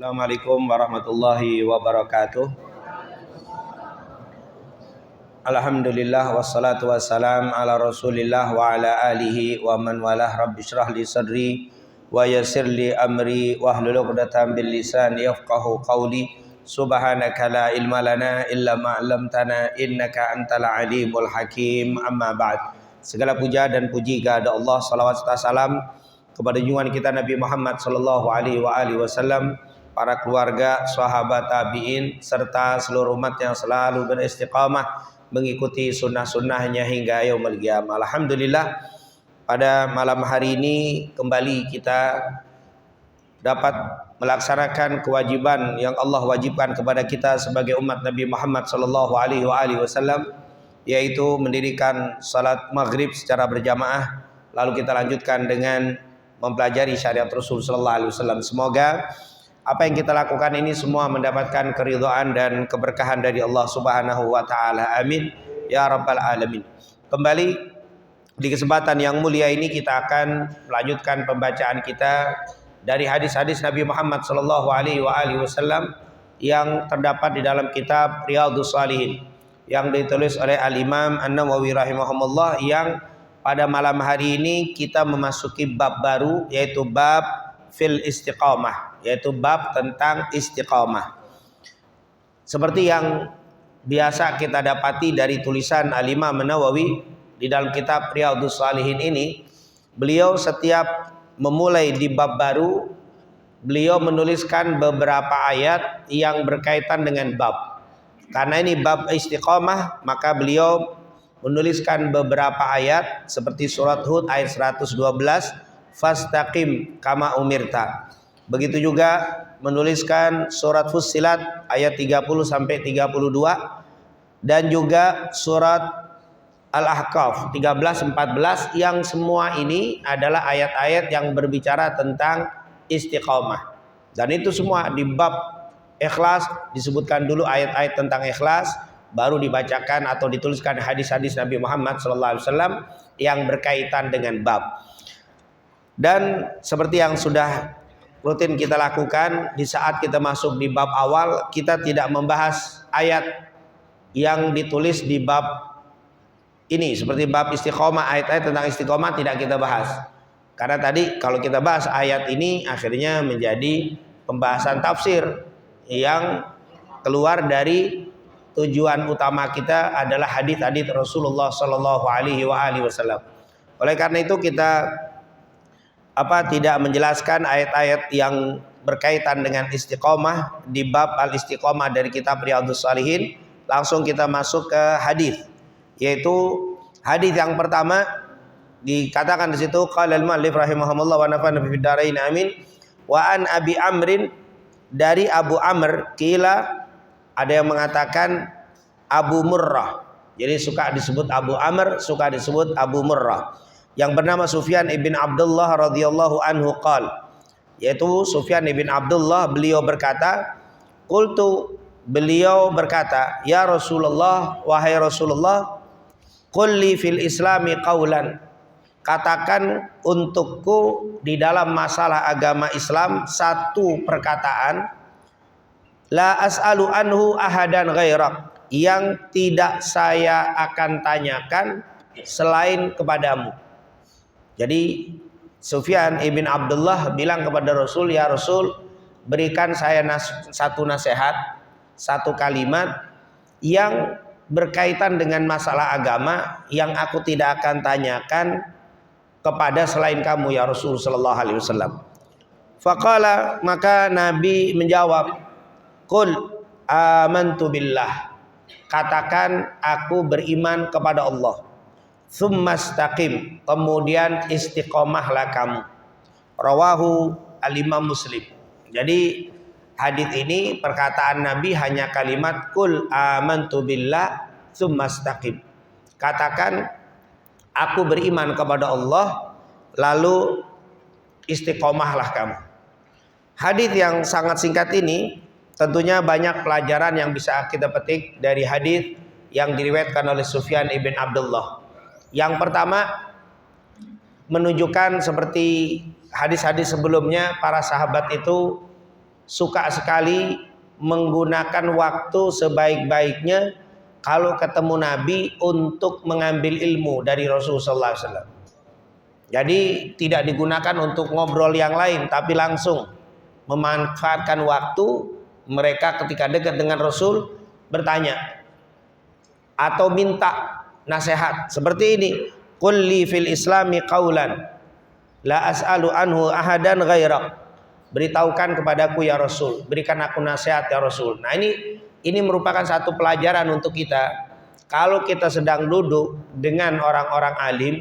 Assalamualaikum warahmatullahi wabarakatuh. Alhamdulillah wassalatu wassalam ala Rasulillah wa ala alihi wa man walah. Rabbi shrah li sadri wa yassir li amri wahlul 'uqdatam bil lisan yafqahu qawli. Subhanaka la ilma lana illa ma 'allamtana innaka antal alimul hakim. Amma ba'd. Segala puja dan puji kepada Allah, salawat serta salam kepada junjungan kita Nabi Muhammad sallallahu alaihi wasallam, para keluarga, sahabat, tabi'in, serta seluruh umat yang selalu beristiqamah mengikuti sunnah-sunnahnya hingga yaumul qiyamah. Alhamdulillah, pada malam hari ini kembali kita dapat melaksanakan kewajiban yang Allah wajibkan kepada kita sebagai umat Nabi Muhammad sallallahu alaihi wasallam, yaitu mendirikan salat maghrib secara berjamaah. Lalu kita lanjutkan dengan mempelajari syariat Rasul sallallahu alaihi wasallam. Semoga apa yang kita lakukan ini semua mendapatkan keridhaan dan keberkahan dari Allah Subhanahu wa taala. Amin ya rabbal alamin. Kembali di kesempatan yang mulia ini kita akan melanjutkan pembacaan kita dari hadis-hadis Nabi Muhammad sallallahu alaihi wasallam yang terdapat di dalam kitab Riyadhus Shalihin yang ditulis oleh Al-Imam An-Nawawi rahimahumullah, yang pada malam hari ini kita memasuki bab baru, yaitu bab fil istiqamah, yaitu bab tentang istiqamah. Seperti yang biasa kita dapati dari tulisan Al-Imam An-Nawawi di dalam kitab Riyadhus Shalihin ini, beliau setiap memulai di bab baru, beliau menuliskan beberapa ayat yang berkaitan dengan bab. Karena ini bab istiqamah, maka beliau menuliskan beberapa ayat seperti surat Hud ayat 112, fastaqim kama umirta. Begitu juga menuliskan surat Fussilat ayat 30 sampai 32, dan juga surat Al-Ahqaf 13 14, yang semua ini adalah ayat-ayat yang berbicara tentang istiqamah. Dan itu semua di bab Ikhlas disebutkan dulu ayat-ayat tentang ikhlas, baru dibacakan atau dituliskan hadis-hadis Nabi Muhammad SAW yang berkaitan dengan bab. Dan seperti yang sudah rutin kita lakukan, di saat kita masuk di bab awal, kita tidak membahas ayat yang ditulis di bab ini, seperti bab istiqomah, ayat-ayat tentang istiqomah tidak kita bahas. Karena tadi kalau kita bahas ayat ini akhirnya menjadi pembahasan tafsir yang keluar dari tujuan utama kita adalah hadis-hadis Rasulullah sallallahu alaihi wasallam. Oleh karena itu kita tidak menjelaskan ayat-ayat yang berkaitan dengan istiqomah di bab al-istiqomah dari kitab Riyadhus Shalihin. Langsung kita masuk ke hadis, yaitu hadis yang pertama dikatakan di situ, qala al-muallif rahimahumullah wa nafa'ana fid dharain amin, wa an Abi Amrin, dari Abu Amr, kila ada yang mengatakan Abu Murrah. Jadi suka disebut Abu Amr, suka disebut Abu Murrah, yang bernama Sufyan ibn Abdullah radhiyallahu anhu qal, yaitu Sufyan ibn Abdullah, beliau berkata, qultu, beliau berkata, ya Rasulullah, wahai Rasulullah, qul li fil islami qaulan, katakan untukku di dalam masalah agama Islam satu perkataan, la as'alu anhu ahadan ghairak, yang tidak saya akan tanyakan selain kepadamu. Jadi Sufyan ibn Abdullah bilang kepada Rasul, ya Rasul, berikan saya satu nasihat, satu kalimat yang berkaitan dengan masalah agama yang aku tidak akan tanyakan kepada selain kamu ya Rasul sallallahu alaihi wasallam. Faqala, maka Nabi menjawab, qul amantu billah, katakan aku beriman kepada Allah. Tsumastaqim, kemudian istiqomahlah kamu. Rawahu al-Imam Muslim. Jadi hadis ini perkataan Nabi hanya kalimat qul amantu billah tsumastaqim, katakan aku beriman kepada Allah, lalu istiqomahlah kamu. Hadis yang sangat singkat ini tentunya banyak pelajaran yang bisa kita petik dari hadis yang diriwayatkan oleh Sufyan ibn Abdullah. Yang pertama, menunjukkan seperti hadis-hadis sebelumnya, para sahabat itu suka sekali menggunakan waktu sebaik-baiknya kalau ketemu Nabi untuk mengambil ilmu dari Rasulullah SAW. Jadi tidak digunakan untuk ngobrol yang lain, tapi langsung memanfaatkan waktu mereka ketika dekat dengan Rasul bertanya atau minta nasihat seperti ini. Qul li fil islami qaulan la as'alu anhu ahadan ghairak. Beritahukan kepadaku ya Rasul, berikan aku nasihat ya Rasul. Nah, ini merupakan satu pelajaran untuk kita. Kalau kita sedang duduk dengan orang-orang alim,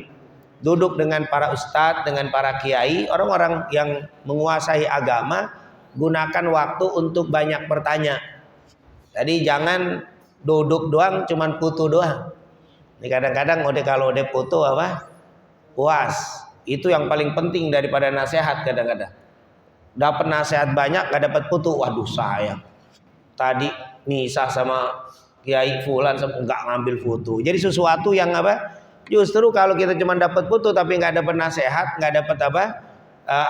duduk dengan para ustadz, dengan para kiai, orang-orang yang menguasai agama, gunakan waktu untuk banyak bertanya. Jadi jangan duduk doang, cuman putu doang. Ini kadang-kadang kalau udah putu apa? Puas. Itu yang paling penting daripada nasihat kadang-kadang. Dapat nasihat banyak, gak dapat putu. Waduh sayang. Tadi misah sama kiai fulan nggak ngambil foto. Jadi sesuatu yang apa? Justru kalau kita cuma dapat foto tapi nggak dapat nasihat, nggak dapat apa?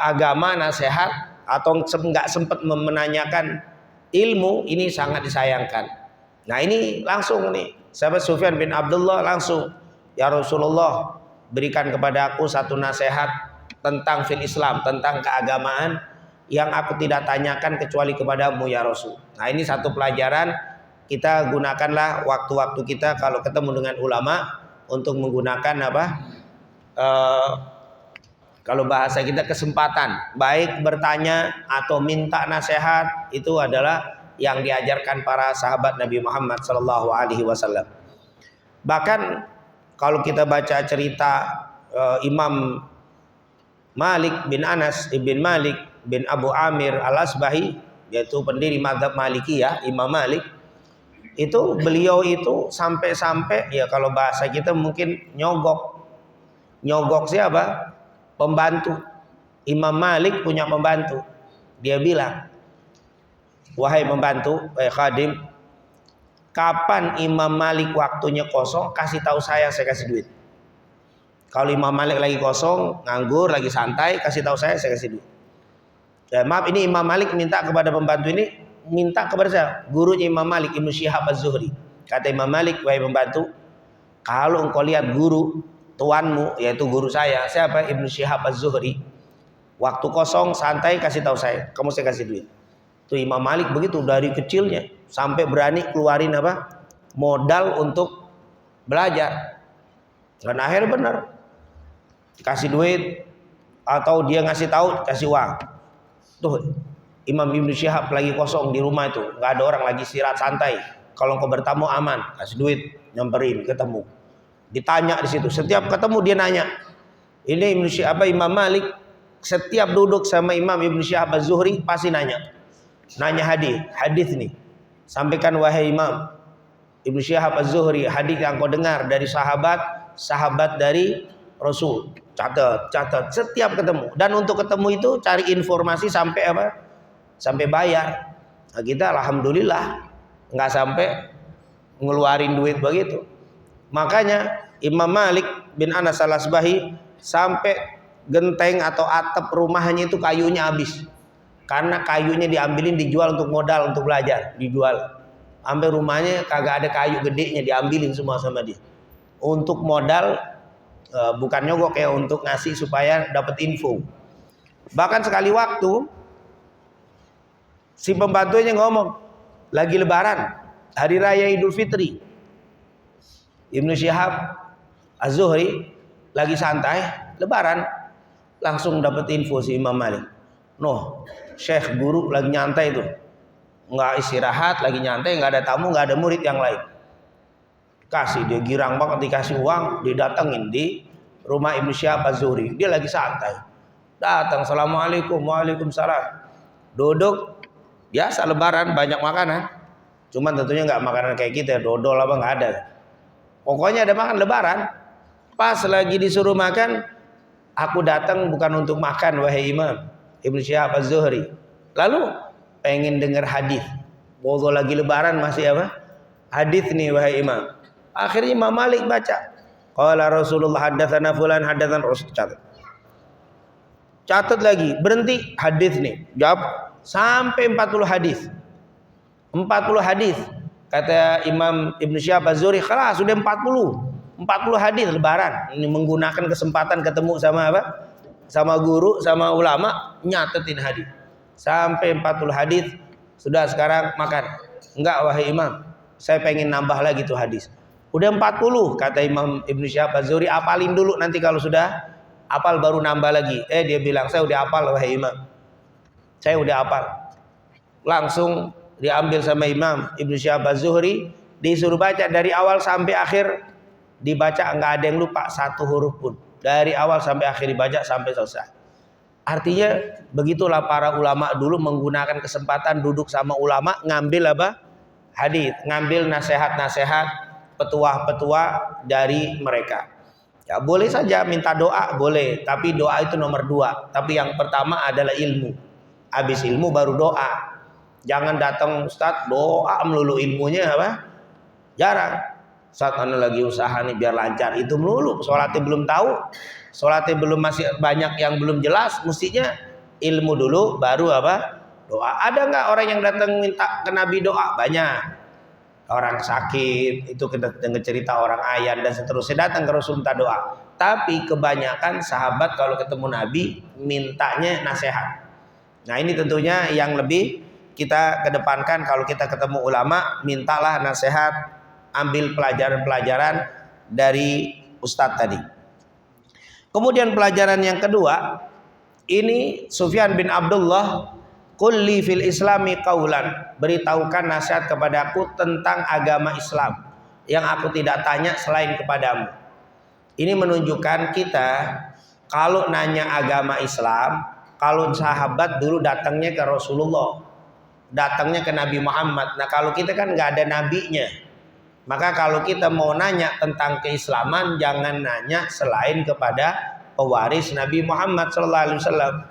Agama nasihat atau nggak sempat menanyakan ilmu, ini sangat disayangkan. Nah, ini langsung nih sahabat Sufyan bin Abdullah langsung, ya Rasulullah, berikan kepada aku satu nasihat tentang fil Islam, tentang keagamaan yang aku tidak tanyakan kecuali kepadamu ya Rasul. Nah, ini satu pelajaran, kita gunakanlah waktu-waktu kita kalau ketemu dengan ulama untuk menggunakan apa? Kalau bahasa kita kesempatan, baik bertanya atau minta nasihat, itu adalah yang diajarkan para sahabat Nabi Muhammad SAW. Bahkan kalau kita baca cerita Imam Malik bin Anas ibn Malik bin Abu Amir Al-Asbahi, yaitu pendiri mazhab Malikiyah, Imam Malik, itu beliau itu sampai-sampai ya kalau bahasa kita mungkin nyogok siapa? Pembantu. Imam Malik punya pembantu. Dia bilang, wahai pembantu, khadim, kapan Imam Malik waktunya kosong, kasih tahu saya kasih duit. Kalau Imam Malik lagi kosong, nganggur, lagi santai, kasih tahu saya kasih duit. Ya, maaf, ini Imam Malik minta kepada pembantu ini, minta kepada saya, gurunya Imam Malik, Ibnu Syihab Az-Zuhri. Kata Imam Malik, wahai pembantu, kalau engkau lihat guru tuanmu, yaitu guru saya, siapa? Ibnu Syihab Az-Zuhri, waktu kosong santai kasih tahu saya, kamu saya kasih duit. Tuh Imam Malik begitu dari kecilnya sampai berani keluarin apa? Modal untuk belajar. Dan akhirnya benar, kasih duit atau dia ngasih tahu kasih uang. Tuh Imam Ibnu Syihab lagi kosong di rumah itu, nggak ada orang, lagi istirahat santai. Kalau engkau bertamu aman, kasih duit, nyamperin, ketemu, ditanya di situ. Setiap ketemu dia nanya. Ini Ibnu Syihab, Imam Malik setiap duduk sama Imam Ibnu Syihab Az-Zuhri pasti nanya hadis nih. Sampaikan wahai Imam Ibnu Syihab Az-Zuhri, hadis yang kau dengar dari sahabat dari Rasul. Catat setiap ketemu. Dan untuk ketemu itu cari informasi sampai apa? Sampai bayar. Nah, kita alhamdulillah nggak sampai ngeluarin duit begitu. Makanya Imam Malik bin Anas Al-Asbahi sampai genteng atau atap rumahnya itu kayunya habis. Karena kayunya diambilin dijual untuk modal untuk belajar, dijual. Sampai rumahnya kagak ada kayu gedenya, diambilin semua sama dia. Untuk modal, bukan nyogok ya, untuk ngasih supaya dapat info. Bahkan sekali waktu si pembantunya ngomong, lagi lebaran, hari raya Idul Fitri, Ibnu Syihab Az-Zuhri lagi santai, lebaran, langsung dapat info si Imam Malik. Syekh guru lagi nyantai itu, nggak istirahat, lagi nyantai, nggak ada tamu, nggak ada murid yang lain. Kasih, dia girang banget, dikasih uang, didatengin di rumah Ibnu Syihab Az-Zuhri. Dia lagi santai, datang, assalamualaikum, waalaikumsalam. Duduk, biasa lebaran, banyak makanan. Cuman tentunya nggak makanan kayak kita, dodol apa nggak ada. Pokoknya ada makan lebaran. Pas lagi disuruh makan, aku datang bukan untuk makan wahai Imam Ibnu Syihab Az-Zuhri. Lalu pengen dengar hadis. Bogo lagi lebaran masih apa? Hadis nih wahai Imam. Akhirnya Imam Malik baca. Qala Rasulullah haddatsana fulan haddatsan Rasul. Catat lagi, berhenti, hadis nih. Jawab, Sampai 40 hadis. 40 hadis. Kata Imam Ibnu Syihab Az-Zuhri, "Khalas sudah 40 hadis lebaran." Ini menggunakan kesempatan ketemu sama apa? Sama guru, sama ulama, nyatetin hadis. Sampai 40 hadis. Sudah sekarang makan. Enggak wahai Imam, saya pengen nambah lagi tuh hadis. Udah 40 kata Imam Ibnu Syihab Az-Zuhri, apalin dulu, nanti kalau sudah apal baru nambah lagi. Dia bilang, "Saya udah apal wahai Imam. Saya udah apal." Langsung diambil sama Imam Ibnu Syihab Az-Zuhri, disuruh baca dari awal sampai akhir, dibaca enggak ada yang lupa satu huruf pun. Dari awal sampai akhir dibaca sampai selesai. Artinya begitulah para ulama dulu menggunakan kesempatan duduk sama ulama, ngambil apa? Hadis, ngambil nasihat-nasihat, petua-petua dari mereka. Ya boleh saja minta doa, boleh, tapi doa itu nomor 2. Tapi yang pertama adalah ilmu. Habis ilmu baru doa. Jangan datang Ustaz doa melulu, ilmunya apa? Jarang. Ustaz anu lagi usaha nih biar lancar, itu melulu. Sholatnya belum tahu, sholatnya belum, masih banyak yang belum jelas. Mestinya ilmu dulu baru apa? Doa. Ada nggak orang yang datang minta ke Nabi doa? Banyak. Orang sakit itu kita dengar cerita orang ayan dan seterusnya datang ke Rasul minta doa. Tapi kebanyakan sahabat kalau ketemu Nabi mintanya nasihat. Nah ini tentunya yang lebih kita kedepankan. Kalau kita ketemu ulama, mintalah nasihat, ambil pelajaran-pelajaran dari ustadz tadi. Kemudian pelajaran yang kedua, ini Sufyan bin Abdullah, "Qulli fil islami qaulan." Beritahukan nasihat kepadaku tentang agama Islam yang aku tidak tanya selain kepadamu. Ini menunjukkan kita kalau nanya agama Islam, kalau sahabat dulu datangnya ke Rasulullah, datangnya ke Nabi Muhammad. Nah kalau kita kan nggak ada nabinya, maka kalau kita mau nanya tentang keislaman, jangan nanya selain kepada pewaris Nabi Muhammad SAW.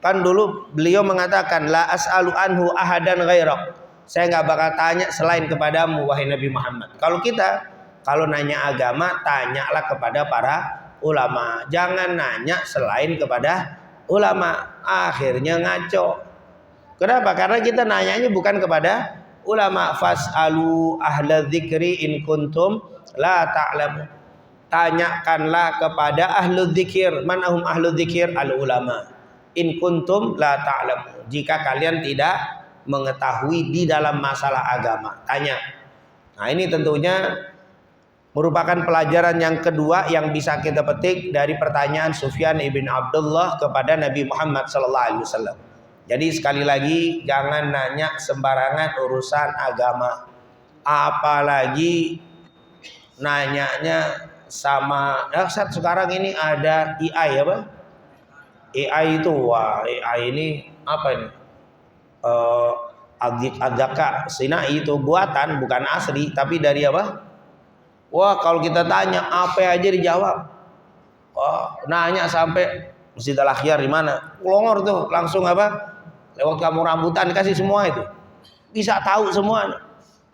Kan dulu beliau mengatakan, "La as'alu anhu ahadan ghairak." Saya nggak bakal tanya selain kepadamu wahai Nabi Muhammad. Kalau kita kalau nanya agama, tanyalah kepada para ulama. Jangan nanya selain kepada ulama. Akhirnya ngaco. Kenapa? Karena kita nanyanya bukan kepada ulama. Fas'alu ahla dzikri in kuntum la ta'lamun. Tanyakanlah kepada ahlu dzikir. Man ahum ahlu dzikir? Al ulama. In kuntum la ta'lamun. Jika kalian tidak mengetahui di dalam masalah agama, tanya. Nah ini tentunya merupakan pelajaran yang kedua yang bisa kita petik dari pertanyaan Sufyan ibn Abdullah kepada Nabi Muhammad SAW. Jadi sekali lagi, jangan nanya sembarangan urusan agama. Apalagi nanyanya sama, saat sekarang ini ada AI apa? AI itu, wah AI ini apa ini? Adzaka Sinai itu buatan, bukan asli, tapi dari apa? Wah kalau kita tanya apa aja dijawab. Wah nanya sampai Masjid Al-Akhyar di mana? Longor tuh langsung apa? Lewat kampung rambutan kasih semua itu. Bisa tahu semua.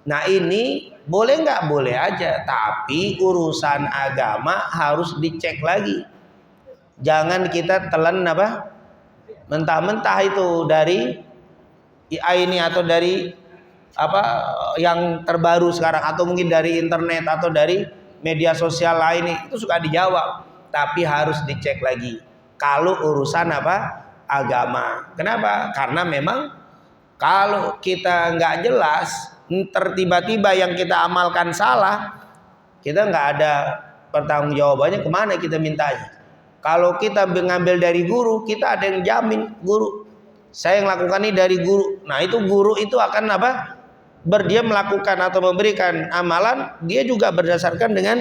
Nah ini boleh nggak? Boleh aja. Tapi urusan agama harus dicek lagi. Jangan kita telan apa? Mentah-mentah itu dari AI ini atau dari apa yang terbaru sekarang, atau mungkin dari internet atau dari media sosial lain, itu suka dijawab. Tapi harus dicek lagi. Kalau urusan apa? Agama. Kenapa? Karena memang kalau kita nggak jelas, tiba-tiba yang kita amalkan salah, kita nggak ada pertanggungjawabannya, kemana kita mintanya. Kalau kita mengambil dari guru, kita ada yang jamin guru. Saya melakukan ini dari guru. Nah itu guru itu akan apa? Dia melakukan atau memberikan amalan, dia juga berdasarkan dengan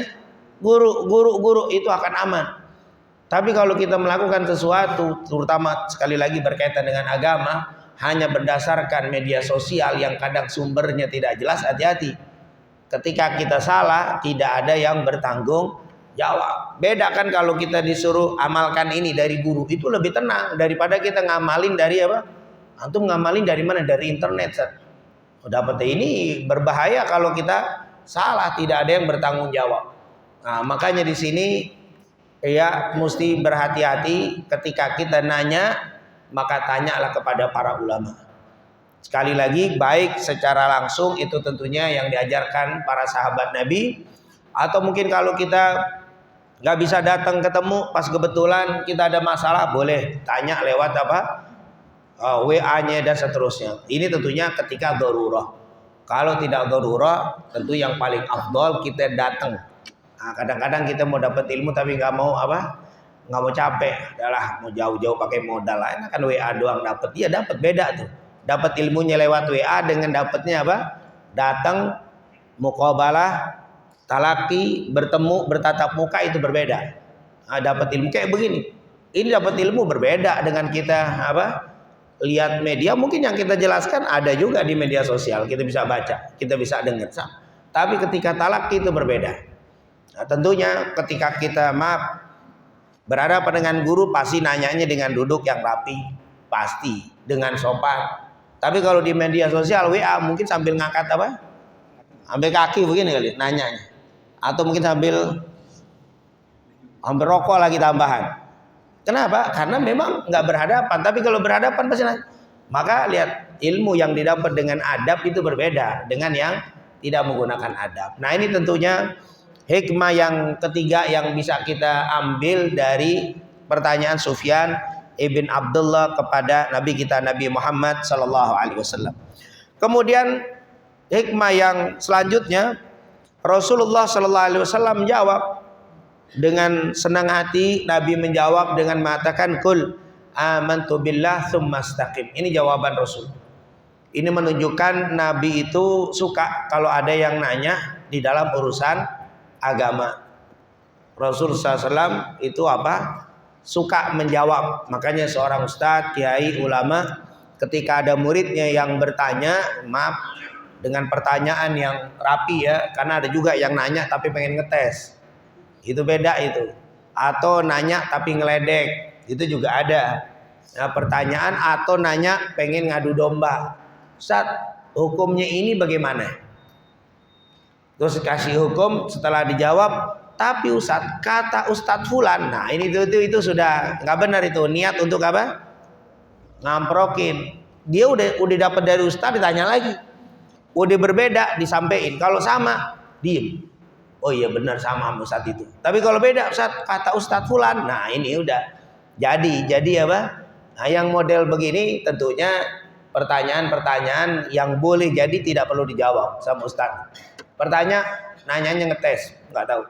guru itu akan aman. Tapi kalau kita melakukan sesuatu, terutama sekali lagi berkaitan dengan agama, hanya berdasarkan media sosial yang kadang sumbernya tidak jelas, hati-hati. Ketika kita salah, tidak ada yang bertanggung jawab. Beda kan kalau kita disuruh amalkan ini dari guru, itu lebih tenang daripada kita ngamalin dari apa? Antum ngamalin dari mana? Dari internet. Dapat ini berbahaya kalau kita salah, tidak ada yang bertanggung jawab. Nah, makanya di sini ya mesti berhati-hati ketika kita nanya, maka tanyalah kepada para ulama. Sekali lagi, baik secara langsung itu tentunya yang diajarkan para sahabat Nabi, atau mungkin kalau kita nggak bisa datang ketemu pas kebetulan kita ada masalah, boleh tanya lewat apa WA-nya dan seterusnya. Ini tentunya ketika darurah. Kalau tidak darurah, tentu yang paling afdol kita datang. Nah, kadang-kadang kita mau dapat ilmu tapi nggak mau nggak mau capek, adalah mau jauh-jauh pakai modal, enak kan WA doang dapat. Iya dapat, beda tuh. Dapat ilmunya lewat WA dengan dapatnya apa? Datang, muqabalah, talaki, bertemu, bertatap muka itu berbeda. Nah, dapat ilmu kayak begini. Ini dapat ilmu berbeda dengan kita lihat media. Mungkin yang kita jelaskan ada juga di media sosial, kita bisa baca, kita bisa dengar. Tapi ketika talaki itu berbeda. Nah, tentunya ketika kita berhadapan dengan guru, pasti nanyanya dengan duduk yang rapi, pasti dengan sopan. Tapi kalau di media sosial WA mungkin sambil ngangkat ambil kaki begini kali nanyanya, atau mungkin sambil rokok lagi tambahan. Kenapa? Karena memang nggak berhadapan. Tapi kalau berhadapan pasti nanya. Maka lihat, ilmu yang didapat dengan adab itu berbeda dengan yang tidak menggunakan adab. Nah, ini tentunya hikmah yang ketiga yang bisa kita ambil dari pertanyaan Sufyan ibn Abdullah kepada Nabi kita Nabi Muhammad sallallahu alaihi wasallam. Kemudian hikmah yang selanjutnya, Rasulullah sallallahu alaihi wasallam menjawab dengan senang hati. Nabi menjawab dengan mengatakan kul amantu billah tsumma istaqim. Ini jawaban Rasul. Ini menunjukkan Nabi itu suka kalau ada yang nanya di dalam urusan agama. Rasul SAW itu suka menjawab. Makanya seorang ustadz, kiai, ulama, ketika ada muridnya yang bertanya, dengan pertanyaan yang rapi ya, karena ada juga yang nanya tapi pengen ngetes, itu beda itu. Atau nanya tapi ngeledek, itu juga ada. Nah, pertanyaan atau nanya pengen ngadu domba, Ustadz, hukumnya ini bagaimana? Terus kasih hukum, setelah dijawab, tapi Ustadz, kata Ustadz Fulan. Nah, ini itu sudah nggak benar itu. Niat untuk apa? Ngamprokin. Dia udah dapat dari Ustadz, ditanya lagi. Udah berbeda, disampaikan. Kalau sama, diem. Oh iya benar sama Ustadz itu. Tapi kalau beda, Ustadz, kata Ustadz Fulan. Nah, ini udah. Jadi apa? Nah, yang model begini tentunya pertanyaan-pertanyaan yang boleh jadi tidak perlu dijawab sama Ustadz. Nanyanya ngetes, nggak tahu,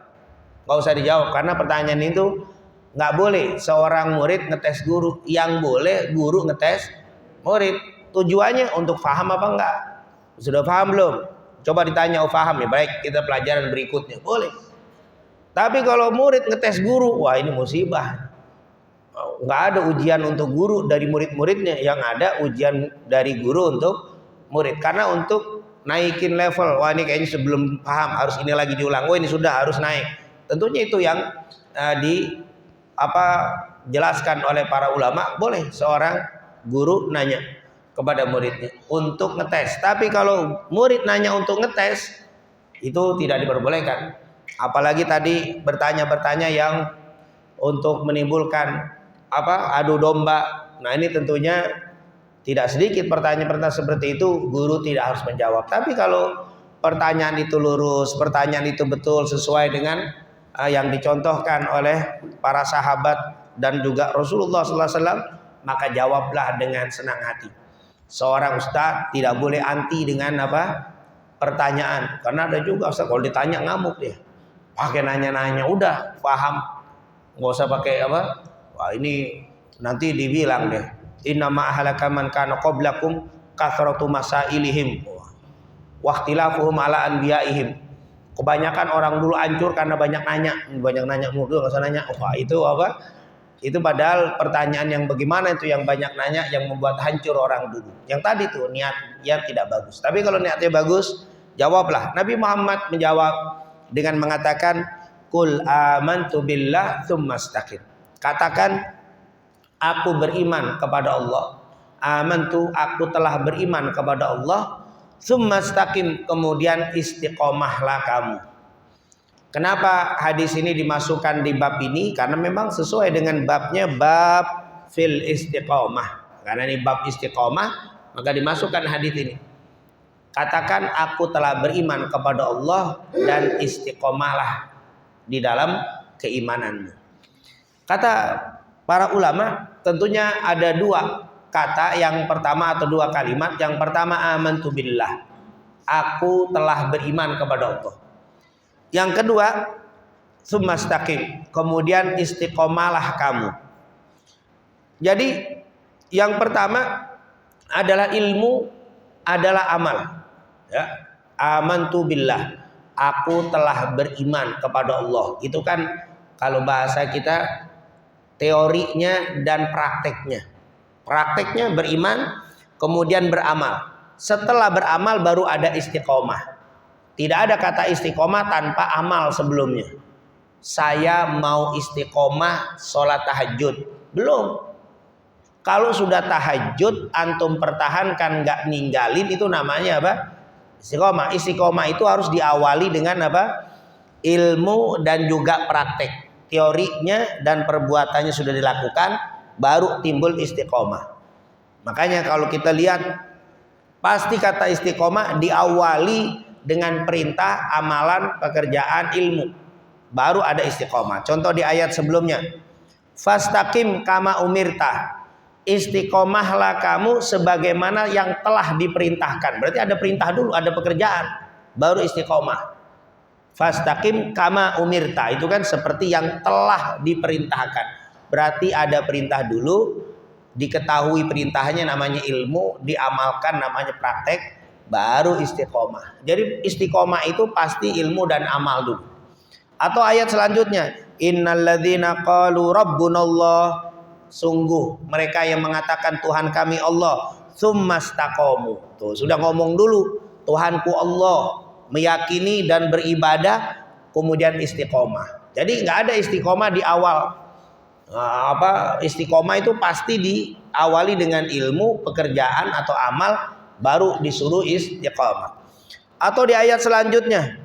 nggak usah dijawab karena pertanyaan itu nggak boleh seorang murid ngetes guru. Yang boleh guru ngetes murid. Tujuannya untuk paham apa enggak? Sudah paham belum? Coba ditanya, oh paham ya, baik, kita pelajaran berikutnya, boleh. Tapi kalau murid ngetes guru, wah ini musibah. Nggak ada ujian untuk guru dari murid-muridnya, yang ada ujian dari guru untuk murid. Karena untuk naikin level, wah ini kayaknya sebelum paham harus ini lagi diulang, wah ini sudah harus naik. Tentunya itu yang jelaskan oleh para ulama. Boleh seorang guru nanya kepada muridnya untuk ngetes. Tapi kalau murid nanya untuk ngetes, itu tidak diperbolehkan. Apalagi tadi bertanya yang untuk menimbulkan adu domba. Nah, ini tentunya tidak sedikit pertanyaan-pertanyaan seperti itu, guru tidak harus menjawab. Tapi kalau pertanyaan itu lurus, pertanyaan itu betul sesuai dengan yang dicontohkan oleh para sahabat dan juga Rasulullah SAW, maka jawablah dengan senang hati. Seorang ustaz tidak boleh anti dengan pertanyaan, karena ada juga ustaz kalau ditanya ngamuk dia, pakai nanya-nanya, udah paham, nggak usah pakai wah ini nanti dibilang deh, inna ma ahlaka man kana qablakum kathratu masailihim wa ikhtilafuhum ala anbiyaihim. Kebanyakan orang dulu hancur karena banyak nanya mulu, enggak usah nanya. Wah, itu itu padahal pertanyaan yang bagaimana itu yang banyak nanya yang membuat hancur orang dulu. Yang tadi tuh niatnya tidak bagus. Tapi kalau niatnya bagus, jawablah. Nabi Muhammad menjawab dengan mengatakan qul amantu billah tsumma istaqim. Katakan, aku beriman kepada Allah. Amantu, aku telah beriman kepada Allah. Tsumma istaqim, kemudian istiqomahlah kamu. Kenapa hadis ini dimasukkan di bab ini? Karena memang sesuai dengan babnya, bab fil istiqomah. Karena ini bab istiqomah, Maka dimasukkan hadis ini. Katakan aku telah beriman kepada Allah dan istiqomahlah di dalam keimananmu. Kata para ulama, tentunya ada dua kata yang pertama atau dua kalimat. Yang pertama amantu billah, aku telah beriman kepada Allah. Yang kedua tsumastaqim, kemudian istiqomahlah kamu. Jadi yang pertama adalah ilmu, adalah amal. Ya, amantu billah, aku telah beriman kepada Allah. Itu kan kalau bahasa kita teorinya dan prakteknya. Prakteknya beriman, kemudian beramal. Setelah beramal baru ada istiqomah. Tidak ada kata istiqomah tanpa amal sebelumnya. Saya mau istiqomah sholat tahajud. Belum. Kalau sudah tahajud antum pertahankan nggak ninggalin, itu namanya apa? Istiqomah. Istiqomah itu harus diawali dengan apa? Ilmu dan juga praktek. Teorinya dan perbuatannya sudah dilakukan, baru timbul istiqomah. Makanya kalau kita lihat, pasti kata istiqomah diawali dengan perintah, amalan, pekerjaan, ilmu. Baru ada istiqomah. Contoh di ayat sebelumnya. Fastaqim kama umirta. Istiqomahlah kamu sebagaimana yang telah diperintahkan. Berarti ada perintah dulu, ada pekerjaan, baru istiqomah. Fastaqim kama umirta, itu kan seperti yang telah diperintahkan. Berarti ada perintah dulu, diketahui perintahnya namanya ilmu, diamalkan namanya praktek, baru istiqomah. Jadi istiqomah itu pasti ilmu dan amal dulu. Atau ayat selanjutnya, innalladzina qalu rabbunallah, sungguh mereka yang mengatakan Tuhan kami Allah, tsumastaqamu. Tuh, sudah ngomong dulu, Tuhanku Allah, meyakini dan beribadah, kemudian istiqomah. Jadi nggak ada istiqomah di awal. Istiqomah itu pasti diawali dengan ilmu, pekerjaan atau amal, baru disuruh istiqomah. Atau di ayat selanjutnya,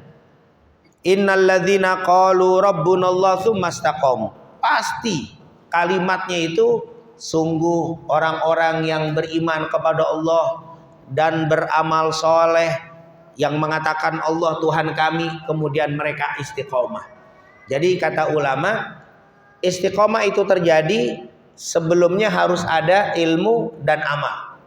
innalladzina qalu rabbunallah tsumastaqamu. Pasti kalimatnya itu sungguh orang-orang yang beriman kepada Allah dan beramal soleh, yang mengatakan Allah Tuhan kami, kemudian mereka istiqomah. Jadi kata ulama, istiqomah itu terjadi sebelumnya harus ada ilmu dan amal.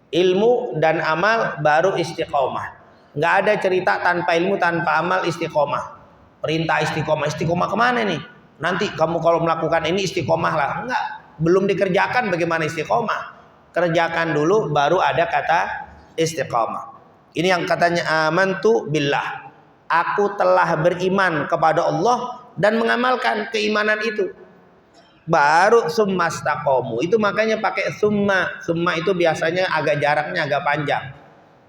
Ilmu dan amal baru istiqomah. Nggak ada cerita tanpa ilmu, tanpa amal istiqomah. Perintah istiqomah, istiqomah kemana nih? Nanti kamu kalau melakukan ini istiqomah lah. Enggak, belum dikerjakan bagaimana istiqomah. Kerjakan dulu baru ada kata istiqomah. Ini yang katanya amantu billah, aku telah beriman kepada Allah dan mengamalkan keimanan itu. Baru tsumastaqamu. Itu makanya pakai summa. Summa itu biasanya agak jaraknya agak panjang.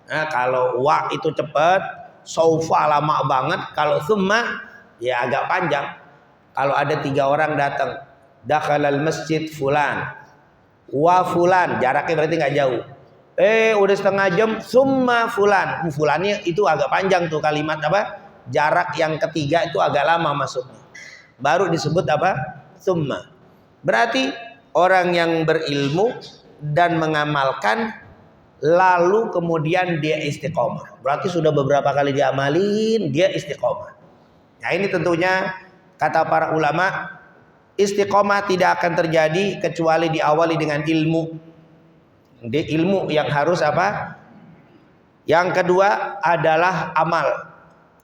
Nah, kalau wa itu cepat, saufa lama banget. Kalau summa ya agak panjang. Kalau ada 3 orang datang, dakhalal masjid fulan, wa fulan, jaraknya berarti nggak jauh. Udah setengah jam, summa fulan. Fulannya itu agak panjang tuh kalimat apa? Jarak yang ketiga itu agak lama masuknya. Baru disebut apa? Summa. Berarti orang yang berilmu dan mengamalkan, lalu kemudian dia istiqomah. Berarti sudah beberapa kali diamalin, dia istiqomah. Nah ini tentunya kata para ulama, istiqomah tidak akan terjadi kecuali diawali dengan ilmu. Ilmu yang harus apa? Yang kedua adalah amal.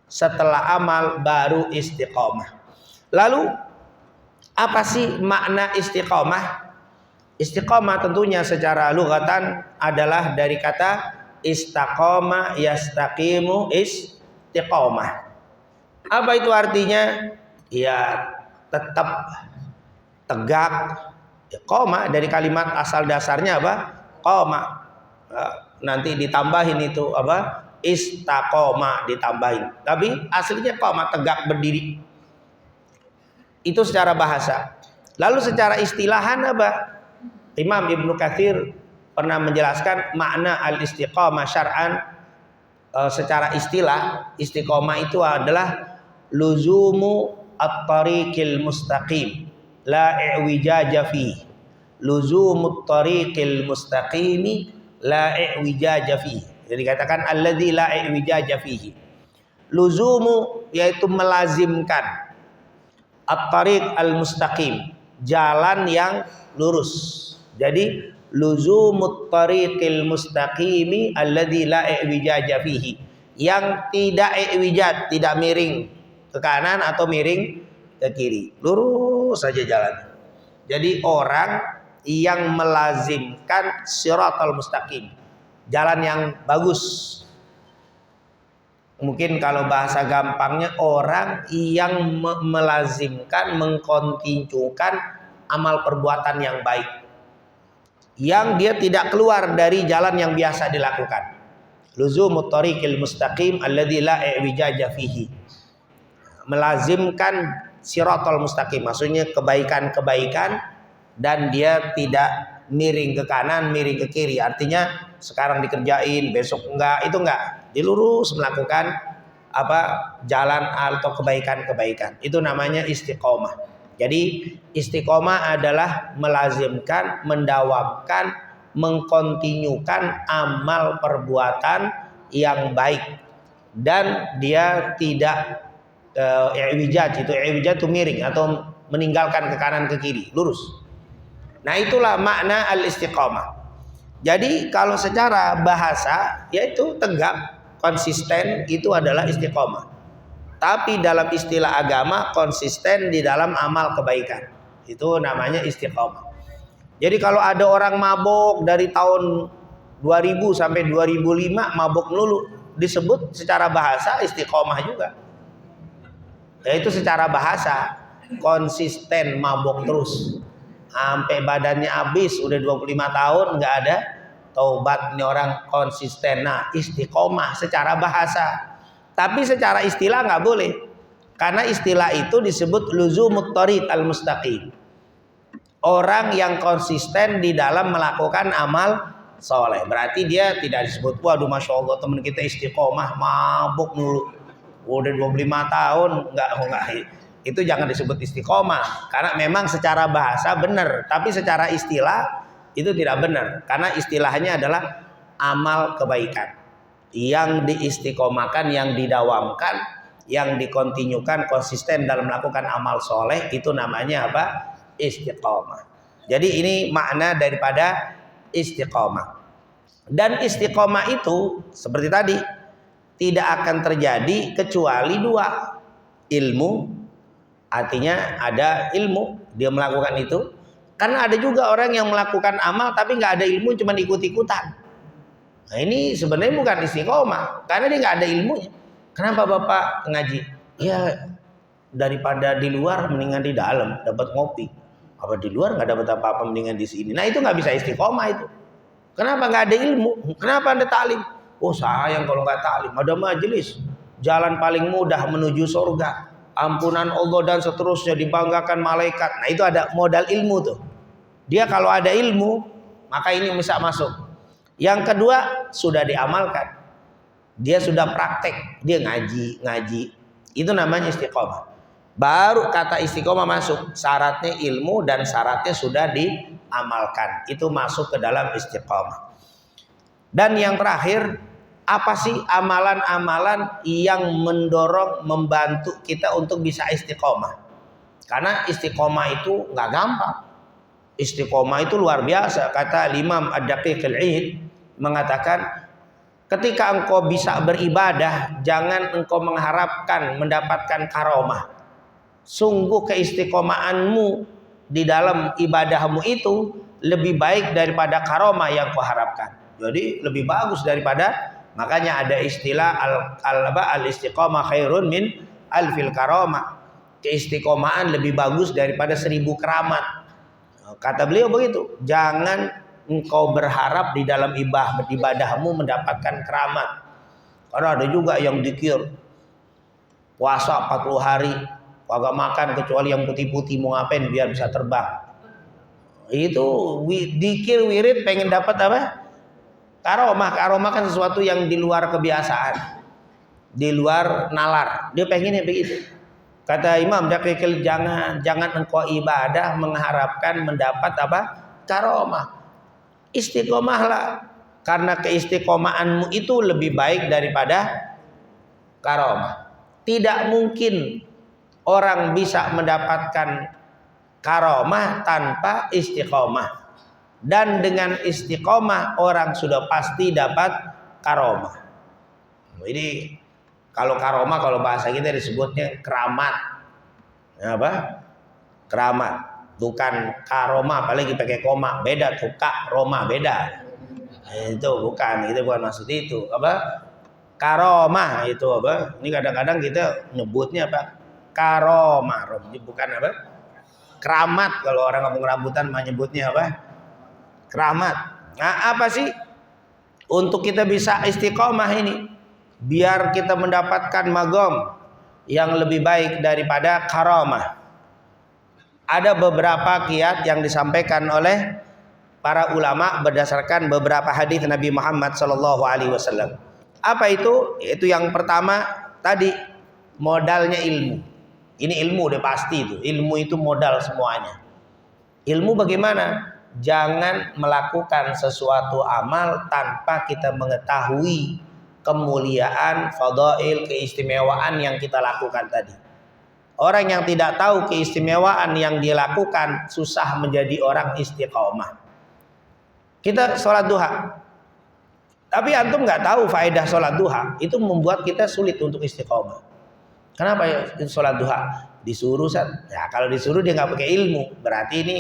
Setelah amal baru istiqomah. Lalu apa sih makna istiqomah? Istiqomah tentunya secara lughatan adalah dari kata istaqoma yastaqimu istiqomah. Apa itu artinya? Ya tetap tegak. Ya, koma dari kalimat asal dasarnya apa? Koma. Nanti ditambahin itu apa? Istaqoma ditambahin. Tapi aslinya koma, tegak berdiri. Itu secara bahasa. Lalu secara istilahan apa? Imam Ibnu Katsir pernah menjelaskan makna al-istiqamah syar'an. Secara istilah, istiqomah itu adalah luzumu at-tariqil mustaqim la i'wijaja fi. Luzumut tariqil mustaqimi la i'wijaja fihi. Jadi katakan alladzi la i'wijaja fihi. Luzumu yaitu melazimkan at-tariq al-mustaqim, jalan yang lurus. Jadi luzumut tariqil mustaqimi alladzi la i'wijaja fihi, yang tidak i'wijaj, tidak miring ke kanan atau miring ke kiri, lurus saja jalan. Jadi orang yang melazimkan siratal mustaqim, jalan yang bagus. Mungkin kalau bahasa gampangnya, orang yang melazimkan, mengkontinukan amal perbuatan yang baik, yang dia tidak keluar dari jalan yang biasa dilakukan. Luzumut tariqil mustaqim alladzi la i'wijaja fihi, melazimkan siratal mustaqim, maksudnya kebaikan-kebaikan dan dia tidak miring ke kanan, miring ke kiri. Artinya sekarang dikerjain, besok enggak, itu enggak. Dilurus melakukan jalan atau kebaikan-kebaikan. Itu namanya istiqomah. Jadi istiqomah adalah melazimkan, mendawamkan, mengkontinukan amal perbuatan yang baik dan dia tidak i'wijaj. I'wijaj itu miring atau meninggalkan ke kanan ke kiri, lurus. Nah, itulah makna al-istiqomah. Jadi kalau secara bahasa yaitu tegak, konsisten, itu adalah istiqomah. Tapi dalam istilah agama, konsisten di dalam amal kebaikan, itu namanya istiqomah. Jadi kalau ada orang mabuk dari tahun 2000 sampai 2005 mabuk melulu, disebut secara bahasa istiqomah juga. Yaitu secara bahasa konsisten mabuk terus sampai badannya habis, udah 25 tahun nggak ada taubat, ini orang konsisten. Nah, istiqomah secara bahasa. Tapi secara istilah nggak boleh, karena istilah itu disebut luzumut tariq al-mustaqim, orang yang konsisten di dalam melakukan amal soleh. Berarti dia tidak disebut, waduh masya Allah teman kita istiqomah mabuk dulu udah 25 tahun, enggak. Itu jangan disebut istiqomah, karena memang secara bahasa benar, tapi secara istilah itu tidak benar, karena istilahnya adalah amal kebaikan yang diistiqomahkan, yang didawamkan, yang dikontinukan, konsisten dalam melakukan amal soleh, itu namanya apa? Istiqomah. Jadi ini makna daripada istiqomah. Dan istiqomah itu seperti tadi tidak akan terjadi kecuali dua. Ilmu, artinya ada ilmu, dia melakukan itu. Karena ada juga orang yang melakukan amal tapi nggak ada ilmu, cuma ikut-ikutan. Nah, ini sebenarnya bukan istiqomah, karena dia nggak ada ilmunya. Kenapa Bapak ngaji? Ya daripada di luar mendingan di dalam dapat ngopi. Apa di luar nggak dapat apa-apa mendingan di sini. Nah, itu nggak bisa istiqomah itu. Kenapa? Nggak ada ilmu. Kenapa Anda taklim? Oh sayang kalau nggak taklim. Ada majelis, jalan paling mudah menuju surga, ampunan Allah dan seterusnya, dibanggakan malaikat. Nah, itu ada modal ilmu tuh. Dia kalau ada ilmu, maka ini bisa masuk. Yang kedua, sudah diamalkan, dia sudah praktek, dia ngaji. Itu namanya istiqomah. Baru kata istiqomah masuk. Syaratnya ilmu dan syaratnya sudah diamalkan. Itu masuk ke dalam istiqomah. Dan yang terakhir, apa sih amalan-amalan yang mendorong, membantu kita untuk bisa istiqomah? Karena istiqomah itu nggak gampang. Istiqomah itu luar biasa. Kata Imam Ad-Daqiq Al-Id mengatakan, ketika engkau bisa beribadah, jangan engkau mengharapkan mendapatkan karomah. Sungguh keistiqomahanmu di dalam ibadahmu itu lebih baik daripada karomah yang kau harapkan. Jadi lebih bagus daripada, makanya ada istilah al-istiqomah khairun min alfil karomah. Keistiqomahan lebih bagus daripada 1000 keramat. Kata beliau begitu. Jangan engkau berharap di dalam ibadahmu mendapatkan keramat. Karena ada juga yang dzikir puasa 40 hari, kagak makan kecuali yang putih-putih, mau ngapain biar bisa terbang. Itu dzikir wirid pengen dapat apa? Karomah. Karomah kan sesuatu yang di luar kebiasaan, di luar nalar. Dia pengennya begitu. Kata Imam Daqiqil, jangan engkau ibadah mengharapkan mendapat apa? Karomah. Istiqomahlah. karena keistiqomahanmu itu lebih baik daripada karomah. Tidak mungkin orang bisa mendapatkan karomah tanpa istiqomah. Dan dengan istiqomah orang sudah pasti dapat karomah. Ini kalau karomah, kalau bahasa kita disebutnya keramat. Apa? Keramat. Bukan karomah, apalagi pakai koma. Beda tuh, kak, roma, beda. Itu bukan maksud itu. Apa? Karomah itu apa? Ini kadang-kadang kita nyebutnya apa? Karomah, bukan apa? Keramat. Kalau orang ngomong rambutan menyebutnya apa? Keramat. Nah, apa sih untuk kita bisa istiqomah ini? Biar kita mendapatkan magom yang lebih baik daripada karomah. Ada beberapa kiat yang disampaikan oleh para ulama berdasarkan beberapa hadis Nabi Muhammad SAW. Apa itu? Itu yang pertama tadi, modalnya ilmu. Ini ilmu udah pasti itu. Ilmu itu modal semuanya. Ilmu bagaimana? Jangan melakukan sesuatu amal tanpa kita mengetahui kemuliaan, fadail, keistimewaan yang kita lakukan tadi. Orang yang tidak tahu keistimewaan yang dia lakukan susah menjadi orang istiqomah. Kita sholat duha, tapi antum nggak tahu faedah sholat duha, itu membuat kita sulit untuk istiqomah. Kenapa ya sholat duha? Disuruh, ya kalau disuruh dia nggak pakai ilmu, berarti ini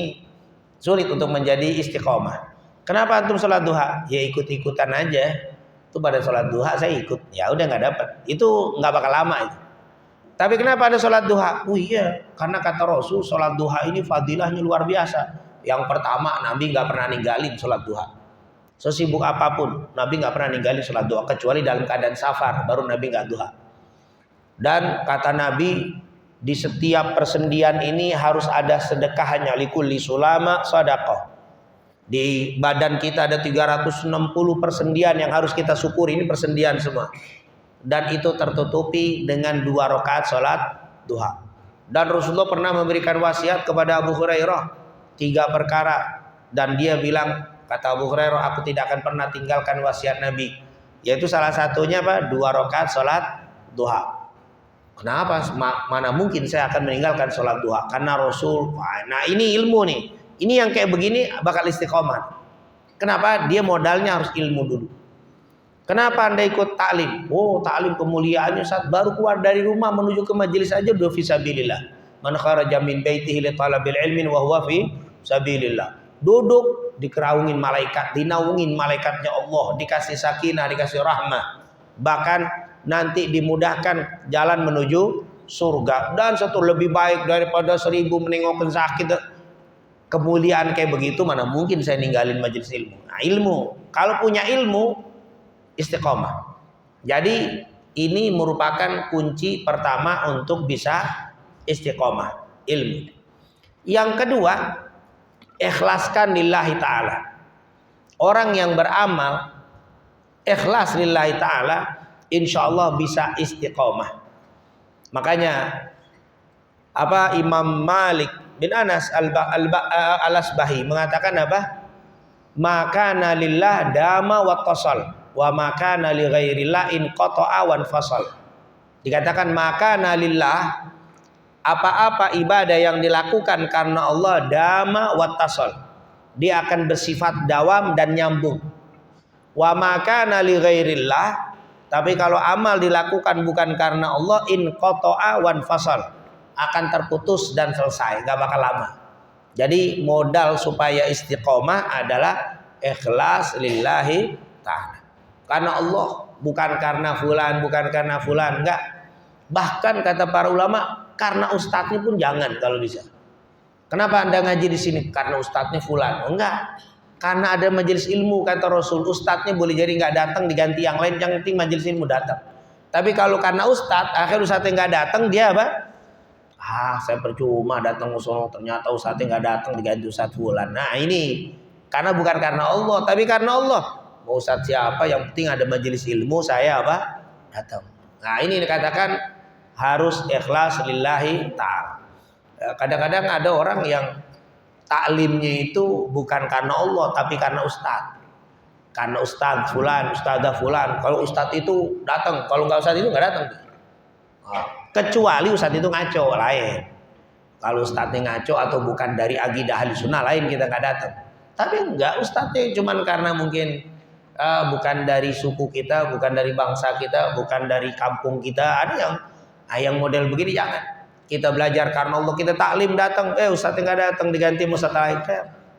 sulit untuk menjadi istiqomah. Kenapa antum sholat duha? Ya ikut-ikutan aja. Itu pada sholat duha saya ikut, ya udah nggak dapat. Itu nggak bakal lama itu. Tapi kenapa ada sholat duha? Oh iya, karena kata Rasul sholat duha ini fadilahnya luar biasa. Yang pertama, Nabi nggak pernah ninggalin sholat duha. Sesibuk apapun, Nabi nggak pernah ninggalin sholat duha kecuali dalam keadaan safar, baru Nabi nggak duha. Dan kata Nabi, di setiap persendian ini harus ada sedekahnya, likulli sulama sadaqah. Di badan kita ada 360 persendian yang harus kita syukuri, ini persendian semua. Dan itu tertutupi dengan 2 rakaat sholat duha. Dan Rasulullah pernah memberikan wasiat kepada Abu Hurairah 3 perkara, dan dia bilang, kata Abu Hurairah, aku tidak akan pernah tinggalkan wasiat Nabi, yaitu salah satunya apa? 2 rakaat sholat duha. Kenapa? Mana mungkin saya akan meninggalkan sholat duha? Karena Rasul. Nah ini ilmu nih, ini yang kayak begini bakal istiqomah. Kenapa? Dia modalnya harus ilmu dulu. Kenapa Anda ikut taklim? Oh, taklim kemuliaannya saat baru keluar dari rumah menuju ke majelis aja udah fisabilillah. Man kharaja min baitihi li talabil ilmin wa huwa fi sabilillah. Duduk dikeraungin malaikat, dinaungin malaikatnya Allah, dikasih sakinah, dikasih rahmah. Bahkan nanti dimudahkan jalan menuju surga. Dan satu lebih baik daripada 1000 menengokkan sakit. Kemuliaan kayak begitu mana mungkin saya ninggalin majelis ilmu. Nah, ilmu. Kalau punya ilmu istiqomah. Jadi ini merupakan kunci pertama untuk bisa istiqomah, ilmu. Yang kedua, ikhlaskan lillahi ta'ala. Orang yang beramal ikhlas lillahi ta'ala, insya Allah bisa istiqomah. Makanya apa Imam Malik bin Anas al-Asbahi mengatakan apa? Makana lillah dama wa tasal, wa makana li ghairillah in qata'a wan fasal. Dikatakan makana lillah, apa-apa ibadah yang dilakukan karena Allah dama wa tasal, dia akan bersifat dawam dan nyambung. Wa makana li ghairillah, tapi kalau amal dilakukan bukan karena Allah, in qata'a wan fasal, akan terputus dan selesai, gak bakal lama. Jadi modal supaya istiqomah adalah ikhlas lillahi ta'ala. Karena Allah, bukan karena fulan, bukan karena fulan, enggak. Bahkan kata para ulama, karena ustadznya pun jangan kalau bisa. Kenapa Anda ngaji di sini? Karena ustadznya fulan. Enggak. Karena ada majelis ilmu, kata Rasul, ustadznya boleh jadi enggak datang diganti yang lain, yang penting majelis ilmu datang. Tapi kalau karena ustadz, akhir ustadznya enggak datang, dia apa? Saya percuma datang ke sono, ternyata ustadznya nggak datang diganti ustadz fulan. Nah ini karena bukan karena Allah, tapi karena Allah. Mau ustadz siapa, yang penting ada majelis ilmu, saya apa? Datang. Nah ini dikatakan harus ikhlas lillahi ta'ala. Kadang-kadang ada orang yang taklimnya itu bukan karena Allah, tapi karena ustadz. karena ustadz fulan, ustadzah fulan. Kalau ustadz itu datang, kalau nggak ustadz itu nggak datang. Kecuali ustadz itu ngaco, lain. Kalau ustadznya ngaco atau bukan dari akidah ahli sunnah, lain, kita nggak datang. Tapi enggak, ustadznya cuman karena mungkin bukan dari suku kita, bukan dari bangsa kita, bukan dari kampung kita. Ada yang model begini, jangan. Kita belajar karena Allah, kita taklim datang, ustadznya nggak datang, diganti ustadz lain.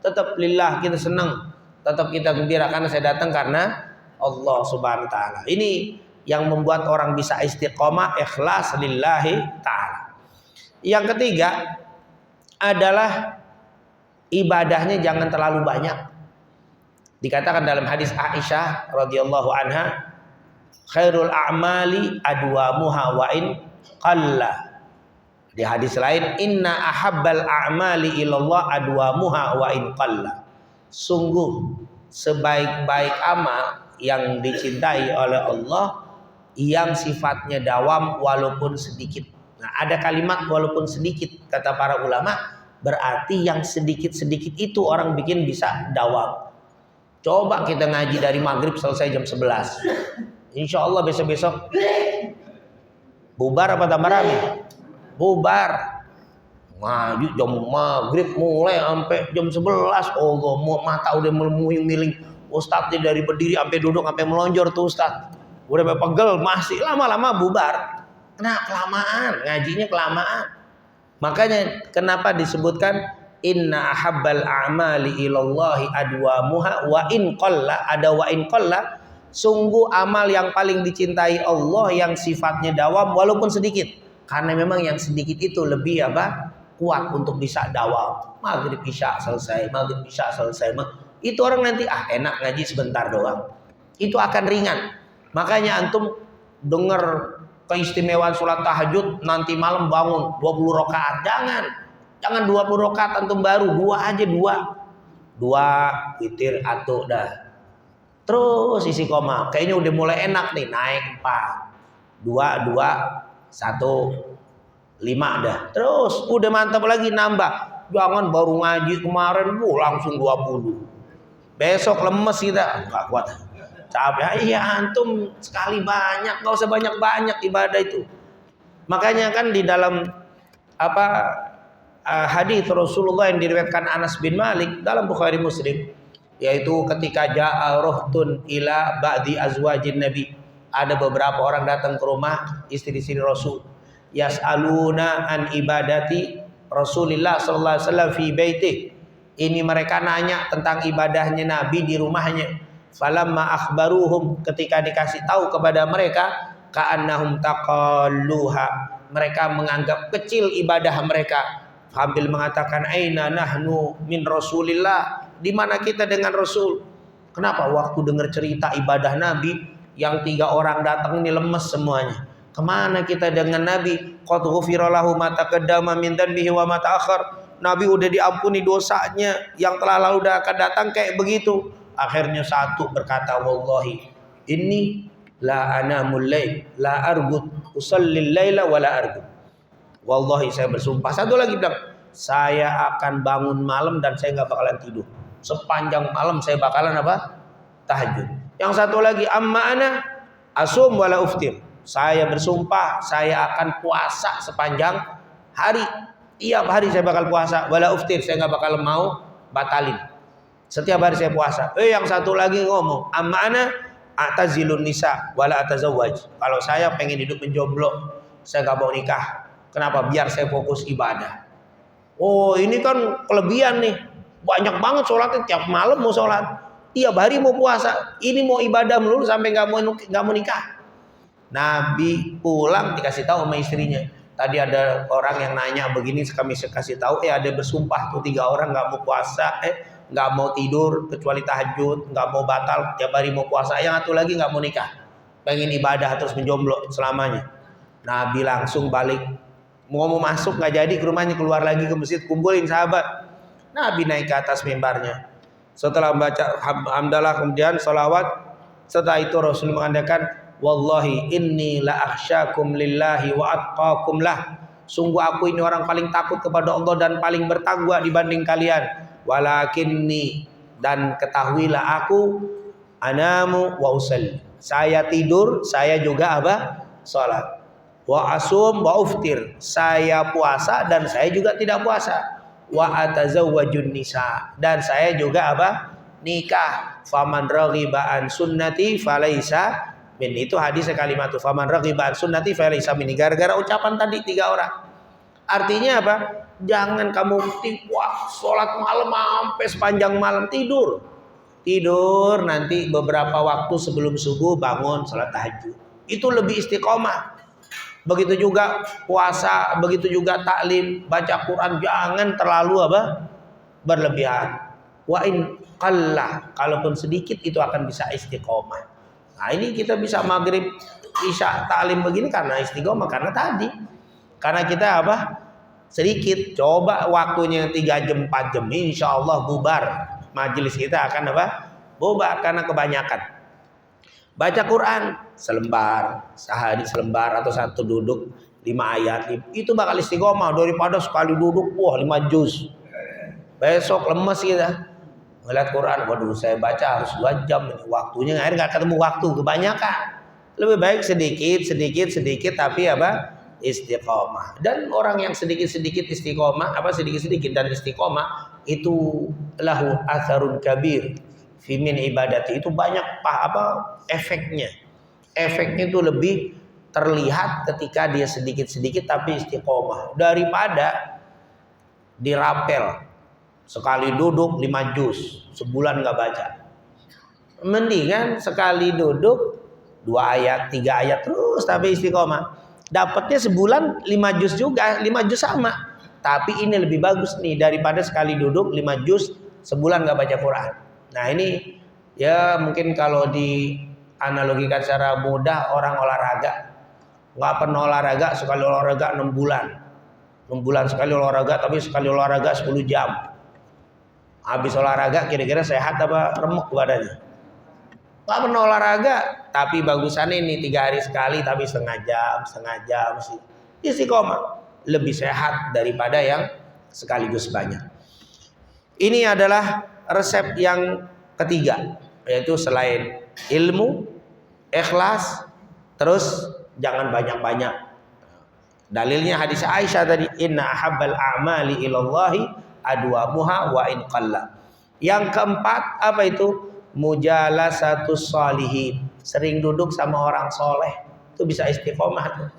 Tetap lillah, kita senang. Tetap kita gembira karena saya datang karena Allah Subhanahu wa taala. Ini yang membuat orang bisa istiqomah, ikhlas lillahi taala. Yang ketiga adalah ibadahnya jangan terlalu banyak. Dikatakan dalam hadis Aisyah radhiyallahu anha, khairul a'mali adwamuha wa in qalla. Di hadis lain, inna ahabbal a'mali ilallah adwamuha wa in qalla. Sungguh sebaik-baik amal yang dicintai oleh Allah yang sifatnya dawam walaupun sedikit. Nah, ada kalimat walaupun sedikit, kata para ulama, berarti yang sedikit-sedikit itu orang bikin bisa dawam. Coba kita ngaji dari maghrib selesai jam 11. Insya Allah besok-besok bubar apa tambah rame? Bubar. Ngaji jam maghrib mulai sampai jam 11. Allah, mata udah miling. Ustadz dari berdiri sampai duduk sampai melonjor tuh ustadz. Udah pegel, masih lama-lama bubar. Nah, kelamaan, ngajinya kelamaan. Makanya kenapa disebutkan inna ahabbal a'mali ilallahi adwamuha wa in qalla, ada wa in qalla, sungguh amal yang paling dicintai Allah yang sifatnya dawam walaupun sedikit. Karena memang yang sedikit itu lebih kuat untuk bisa dawam. Maghrib isya selesai, maghrib isya selesai. Itu orang nanti enak ngaji sebentar doang. Itu akan ringan. Makanya antum dengar keistimewaan sholat tahajud, nanti malam bangun 20 rakaat. Jangan 20 rakaat antum baru, 2 aja, 2 witir atau dah. Terus isi koma, kayaknya udah mulai enak nih, naik 4 2 1 5 dah. Terus udah mantap lagi nambah. Jangan baru ngaji kemarin langsung 20. Besok lemes kita, enggak kuat. Capek. Iya, antum sekali banyak, enggak usah banyak-banyak ibadah itu. Makanya kan di dalam hadis Rasulullah yang diriwayatkan Anas bin Malik dalam Bukhari Muslim, yaitu ketika ja'a ruhtun ila ba'di azwajin Nabi, ada beberapa orang datang ke rumah istri-istri Rasul, yas'aluna an ibadati Rasulillah sallallahu alaihi wasallam fi baitih. Ini mereka nanya tentang ibadahnya Nabi di rumahnya. Falamma akhbaruhum, ketika dikasih tahu kepada mereka, ka'annahum taqalluha, mereka menganggap kecil ibadah mereka. Sambil mengatakan aina nahnu min Rasulillah, di mana kita dengan Rasul? Kenapa waktu dengar cerita ibadah Nabi yang 3 orang datang ini lemes semuanya? Kemana kita dengan Nabi? Qad ghufira lahu ma taqaddama min dhanbihi wa ma ta'akhkhar. Nabi udah diampuni dosanya yang telah lalu dan akan datang, kayak begitu. Akhirnya satu berkata, wallahi inni la anamul lail la argud usallil laila wa la argud. Wallahi, saya bersumpah. Satu lagi bilang, saya akan bangun malam dan saya nggak bakalan tidur. Sepanjang malam saya bakalan tahajud. Yang satu lagi, amma ana asum wala uftir. Saya bersumpah saya akan puasa sepanjang hari. Tiap hari saya bakal puasa, wala uftir, saya nggak bakal mau batalin. Setiap hari saya puasa. Yang satu lagi ngomong, amma ana atazilun nisa wala atazawwaj. Kalau saya pengen hidup menjomblo, saya nggak mau nikah. Kenapa? Biar saya fokus ibadah. Oh, ini kan kelebihan nih. Banyak banget sholatnya, tiap malam mau sholat, tiap hari mau puasa. Ini mau ibadah melulu sampai nggak mau nikah. Nabi pulang dikasih tahu sama istrinya. Tadi ada orang yang nanya begini, kami kasih tahu, ada bersumpah tuh 3 orang nggak mau puasa, nggak mau tidur kecuali tahajud, nggak mau batal, tiap hari mau puasa. Yang satu lagi nggak mau nikah, pengen ibadah terus menjomblo selamanya. Nabi langsung balik, mau masuk nggak jadi ke rumahnya, keluar lagi ke masjid, kumpulin sahabat. Nabi naik ke atas mimbarnya, setelah baca hamdalah kemudian salawat. Setelah itu Rasul mengatakan, wallahi inni la akhsyakum lillahi wa atqakum lah. Sungguh aku ini orang paling takut kepada Allah dan paling bertakwa dibanding kalian. Walakinni, dan ketahuilah aku anamu wa usalli. Saya tidur, saya juga apa? Salat. Wa asum wa uftir. Saya puasa dan saya juga tidak puasa. Wa atazawwajun nisa, dan saya juga apa? Nikah. Faman raghiba an sunnati falaisa min. Itu hadis kalimat itu. Faman raghiba an sunnati falaisa min. Gara-gara ucapan tadi 3 orang. Artinya apa? Jangan kamu sholat malam sampai sepanjang malam, tidur nanti beberapa waktu sebelum subuh bangun sholat tahajud. Itu lebih istiqomah. Begitu juga puasa, begitu juga taklim, baca Quran jangan terlalu apa? Berlebihan. Wa in qalla, kalaupun sedikit itu akan bisa istiqomah. Nah, ini kita bisa maghrib, isya, taklim begini karena istiqomah, karena tadi. Karena kita apa? Sedikit. Coba waktunya 3 jam, 4 jam, insya Allah bubar. Majelis kita akan apa? Bubar karena kebanyakan. Baca Quran selembar, sehari selembar atau satu duduk 5 ayat, itu bakal istiqomah daripada sekali duduk 5 juz. Besok lemes kita ngeliat Quran, waduh saya baca harus 2 jam ini, waktunya akhirnya nggak ketemu waktu, kebanyakan. Lebih baik sedikit tapi apa? Istiqomah. Dan orang yang sedikit-sedikit istiqomah, sedikit-sedikit dan istiqomah, itu lahu atharun kabir fi min ibadati, itu banyak efeknya. Efeknya itu lebih terlihat ketika dia sedikit-sedikit tapi istiqomah daripada dirapel sekali duduk 5 juz sebulan nggak baca. Mendingan sekali duduk 2 ayat 3 ayat terus tapi istiqomah. Dapatnya sebulan 5 juz juga, 5 juz sama. Tapi ini lebih bagus nih daripada sekali duduk 5 juz sebulan nggak baca Quran. Nah ini ya mungkin kalau dianalogikan secara mudah, orang olahraga nggak pernah olahraga, sekali olahraga 6 bulan 6 bulan sekali olahraga, tapi sekali olahraga 10 jam. Habis olahraga kira-kira sehat apa remuk badannya? Nggak pernah olahraga, tapi bagusan ini 3 hari sekali tapi setengah jam sih. Istiqomah lebih sehat daripada yang sekaligus banyak. Ini adalah resep yang ketiga, yaitu selain ilmu, ikhlas, terus jangan banyak-banyak. Dalilnya hadis Aisyah tadi, inna ahabbal a'mali ilallahi adwamuha wa in qalla. Yang keempat apa itu? Mujalasatus sholihin. Sering duduk sama orang soleh, itu bisa istiqomah.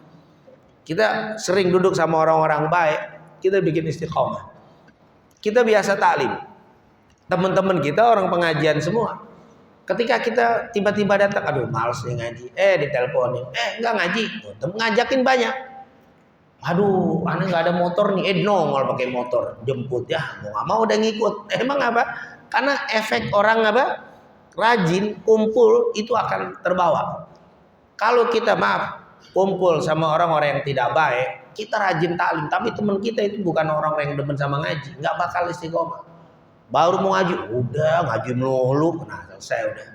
Kita sering duduk sama orang-orang baik, kita bikin istiqomah. Kita biasa taklim, teman-teman kita orang pengajian semua. Ketika kita tiba-tiba datang, aduh males nih ngaji, diteleponin, enggak ngaji, ngajakin banyak. Aduh, aneh nggak ada motor nih, nongol pakai motor, jemput ya, mau nggak mau udah ngikut. Emang apa? Karena efek orang apa? Rajin kumpul itu akan terbawa. Kalau kita kumpul sama orang-orang yang tidak baik, kita rajin taklim, tapi teman kita itu bukan orang-orang yang demen sama ngaji, nggak bakal istiqomah. Baru mau ngaji, udah ngaji melulu, nah selesai udah.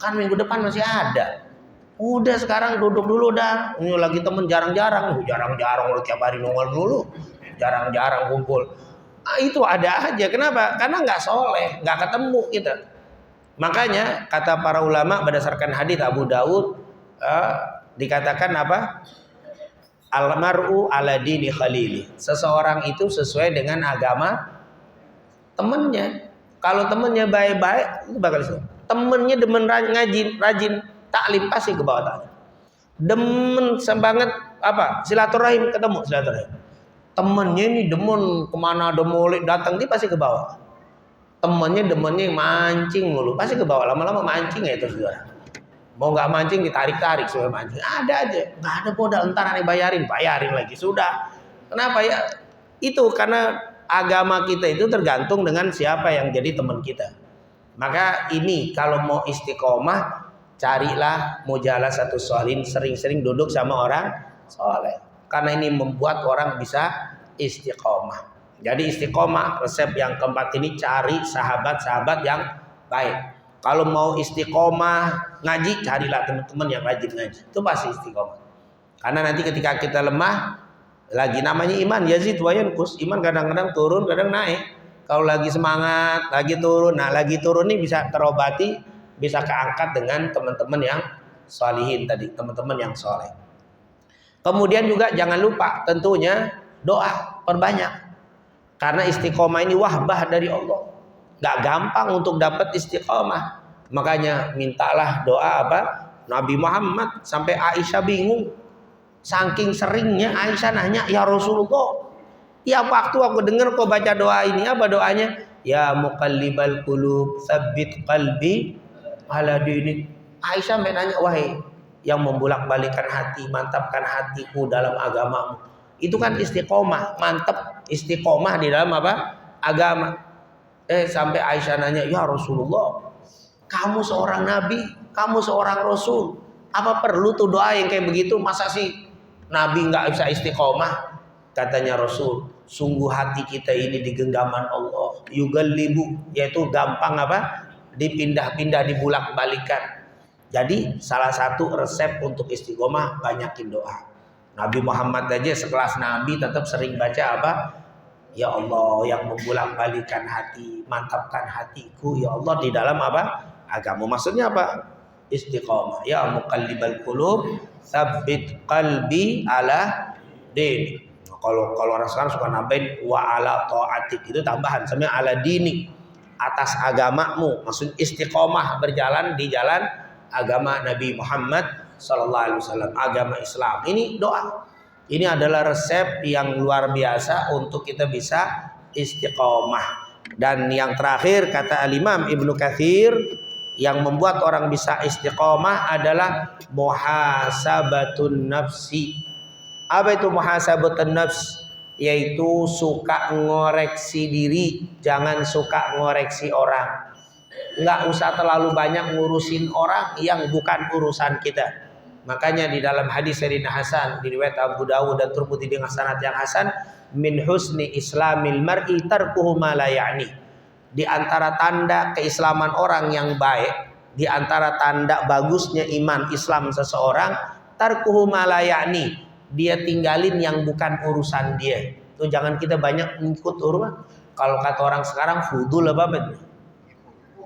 Kan minggu depan masih ada. Udah sekarang duduk dulu dah. Ini lagi temen jarang-jarang lu tiap hari nongol dulu. Jarang-jarang kumpul. Nah, itu ada aja. Kenapa? Karena nggak soleh, nggak ketemu kita. Makanya kata para ulama berdasarkan hadits Abu Daud dikatakan apa? Al-mar'u ala dini khalili. Seseorang itu sesuai dengan agama temennya. Kalau temennya baik-baik, itu bakal sesuai. Temennya demen ngaji, rajin taklim, pasti ke bawah taklim. Demen banget silaturahim, ketemu silaturahim. Temennya ini demen kemana demolik datang, dia pasti ke bawah. Temennya mancing mulu, pasti ke bawah. Lama-lama mancing ya itu saudara. Mau nggak mancing ditarik-tarik supaya mancing. Ada aja, nggak ada modal, entar aneh bayarin lagi sudah. Kenapa ya? Itu karena agama kita itu tergantung dengan siapa yang jadi teman kita. Maka ini kalau mau istiqomah, carilah mujalasatus sholihin, sering-sering duduk sama orang soleh. Karena ini membuat orang bisa istiqomah. Jadi istiqomah, resep yang keempat ini, cari sahabat-sahabat yang baik. Kalau mau istiqomah ngaji, carilah teman-teman yang rajin ngaji. Itu pasti istiqomah. Karena nanti ketika kita lemah, lagi namanya iman, yazid wa yanqus. Iman kadang-kadang turun, kadang naik. Kalau lagi semangat, lagi turun. Nah, lagi turun ini bisa terobati bisa keangkat dengan teman-teman yang salihin tadi, teman-teman yang soleh. Kemudian juga jangan lupa tentunya doa perbanyak, karena istiqomah ini wahbah dari Allah, nggak gampang untuk dapat istiqomah. Makanya mintalah doa apa Nabi Muhammad, sampai Aisyah bingung, saking seringnya Aisyah nanya, ya Rasulullah, tiap waktu aku dengar kau baca doa ini, apa doanya? Ya muqallibal qulub tsabbit qalbi ala dinik. Aisyah sampai nanya, wahai yang membolak-balikan hati, mantapkan hatiku dalam agamamu. Itu kan istiqomah, mantap istiqomah di dalam apa? Agama. Sampai Aisyah nanya, ya Rasulullah, kamu seorang nabi, kamu seorang rasul, apa perlu tuh doa yang kayak begitu? Masa sih nabi nggak bisa istiqomah? Katanya Rasul, sungguh hati kita ini di genggaman Allah, yugallibu, yaitu gampang apa? Dipindah-pindah, dibulak-balikan. Jadi salah satu resep untuk istiqomah, banyakin doa. Nabi Muhammad aja sekelas nabi tetap sering baca apa? Ya Allah yang membulak-balikan hati, mantapkan hatiku ya Allah di dalam apa? Agama. Maksudnya apa? Istiqomah. Ya muqallibal qulub tsabbit qalbi ala dinik. Kalau orang sekarang suka nambahin wa ala taatik, itu tambahan, sebenarnya ala dinik, atas agamamu. Maksud istiqomah, berjalan di jalan agama Nabi Muhammad SAW, agama Islam. Ini doa. Ini adalah resep yang luar biasa untuk kita bisa istiqomah. Dan yang terakhir kata Al-Imam Ibnu Katsir, yang membuat orang bisa istiqomah adalah muhasabatun nafsi. Apa itu muhasabatun nafs? Yaitu suka ngoreksi diri, jangan suka ngoreksi orang. Nggak usah terlalu banyak ngurusin orang yang bukan urusan kita. Makanya di dalam hadis Sayyidina Hasan, diriwayat Abu Dawud dan Tirmidzi dengan sanad yang hasan, min husni islamil mar'i tarkuhu ma la ya'ni. Di antara tanda keislaman orang yang baik, di antara tanda bagusnya iman Islam seseorang, tarkuhu ma la ya'ni, dia tinggalin yang bukan urusan dia. Tuh jangan kita banyak ngikut urusan. Kalau kata orang sekarang fudul apa betul?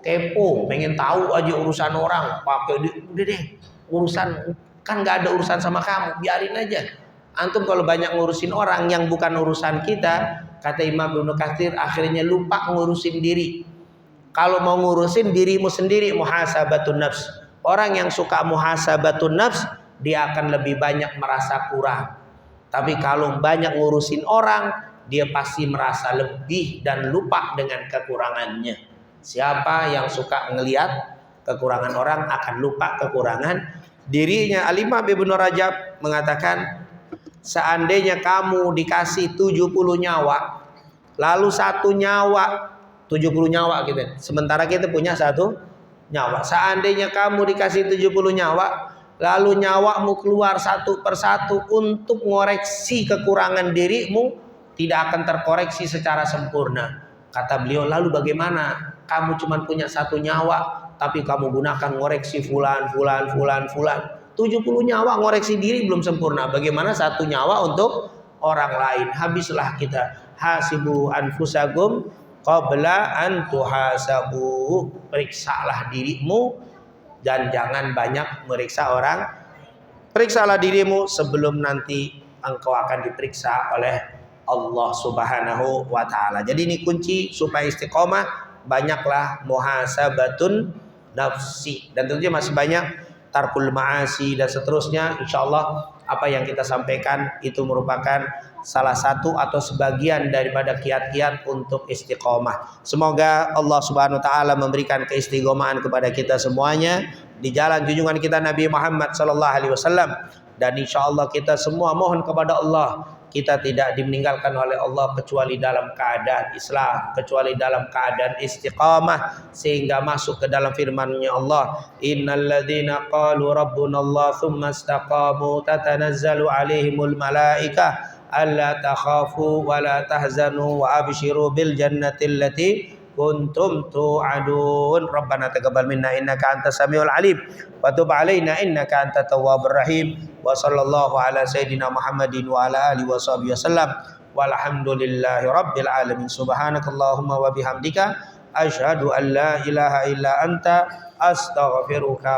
Kepo, pengen tahu aja urusan orang, pakai udah deh, urusan kan nggak ada urusan sama kamu, biarin aja. Antum kalau banyak ngurusin orang yang bukan urusan kita, kata Imam Ibnu Katsir, akhirnya lupa ngurusin diri. Kalau mau ngurusin dirimu sendiri, muhasabatun nafs. Orang yang suka muhasabatun nafs, dia akan lebih banyak merasa kurang. Tapi kalau banyak ngurusin orang, dia pasti merasa lebih dan lupa dengan kekurangannya. Siapa yang suka ngelihat kekurangan orang akan lupa kekurangan dirinya. Al-Imam Ibnu Rajab mengatakan, seandainya kamu dikasih 70 nyawa, lalu satu nyawa, 70 nyawa gitu, sementara kita punya satu nyawa. Seandainya kamu dikasih 70 nyawa, lalu nyawamu keluar satu persatu untuk ngoreksi kekurangan dirimu, tidak akan terkoreksi secara sempurna. Kata beliau, lalu bagaimana? Kamu cuma punya satu nyawa, tapi kamu gunakan ngoreksi fulan. 70 nyawa ngoreksi diri belum sempurna. Bagaimana satu nyawa untuk orang lain? Habislah kita. Hasibu anfusakum qabla an tuhasabu. Periksalah dirimu dan jangan banyak meriksa orang. Periksalah dirimu sebelum nanti engkau akan diperiksa oleh Allah Subhanahu wa taala. Jadi ini kunci supaya istiqomah, banyaklah muhasabatun nafsi, dan tentunya masih banyak tarkul ma'asi dan seterusnya. Insyaallah apa yang kita sampaikan itu merupakan salah satu atau sebagian daripada kiat-kiat untuk istiqomah. Semoga Allah Subhanahu wa taala memberikan keistiqomahan kepada kita semuanya di jalan junjungan kita Nabi Muhammad sallallahu alaihi wasallam, dan insyaallah kita semua mohon kepada Allah, kita tidak dimeninggalkan oleh Allah kecuali dalam keadaan Islam, kecuali dalam keadaan istiqamah, sehingga masuk ke dalam firman-Nya Allah, innalladzina qalu rabbunallah tsumma istaqamu tatanazzalu alaihimul malaikah alla takhafu wa la tahzanu wa abshiru bil jannati allati kuntum tu'adun. Rabbana taqabbal minna innaka antas samiul alim wa tub alaina innaka antat tawwabur rahim. Wa sallallahu ala sayyidina Muhammadin wa ala alihi wa sahbihi wasallam. Walhamdulillahi rabbil alamin. Subhanakallahumma wa bihamdika asyhadu an la ilaha illa anta astaghfiruka